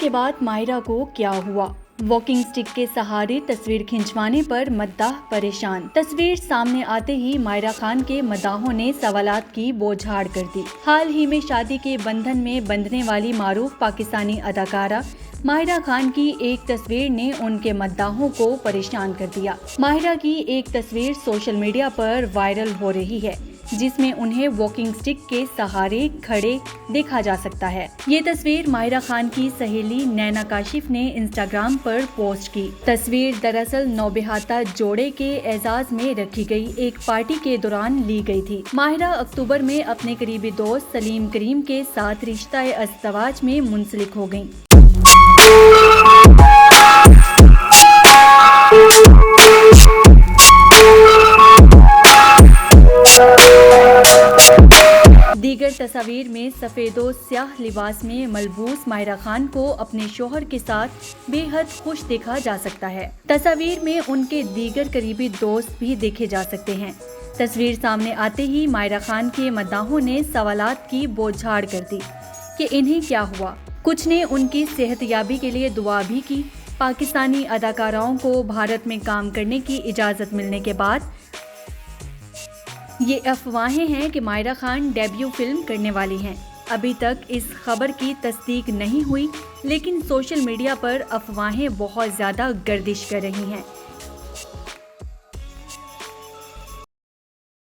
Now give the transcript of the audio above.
के बाद माहिरा को क्या हुआ? वॉकिंग स्टिक के सहारे तस्वीर खिंचवाने पर मद्दाह परेशान। तस्वीर सामने आते ही माहिरा खान के मद्दाहों ने सवालात की बौछार कर दी। हाल ही में शादी के बंधन में बंधने वाली मारूफ पाकिस्तानी अदाकारा माहिरा खान की एक तस्वीर ने उनके मद्दाहों को परेशान कर दिया। माहिरा की एक तस्वीर सोशल मीडिया पर वायरल हो रही है, जिसमें उन्हें वॉकिंग स्टिक के सहारे खड़े देखा जा सकता है। ये तस्वीर माहिरा खान की सहेली नैना काशिफ ने इंस्टाग्राम पर पोस्ट की। तस्वीर दरअसल नौबेहाता जोड़े के एजाज में रखी गई एक पार्टी के दौरान ली गई थी। माहिरा अक्टूबर में अपने करीबी दोस्त सलीम करीम के साथ रिश्ता अज़दवाज में मुंसलिक हो गयी। दीगर तस्वीर में सफेदो स्याह लिबास में मलबूस माहिरा खान को अपने शोहर के साथ बेहद खुश देखा जा सकता है। तस्वीर में उनके दीगर करीबी दोस्त भी देखे जा सकते हैं। तस्वीर सामने आते ही माहिरा खान के मद्दाहों ने सवालात की बौछार कर दी कि इन्हें क्या हुआ। कुछ ने उनकी सेहतयाबी के लिए दुआ भी की। पाकिस्तानी अदाकाराओं को भारत में काम करने की इजाज़त मिलने के बाद ये अफवाहें हैं कि माहिरा खान डेब्यू फिल्म करने वाली हैं। अभी तक इस खबर की तस्दीक नहीं हुई, लेकिन सोशल मीडिया पर अफवाहें बहुत ज़्यादा गर्दिश कर रही हैं।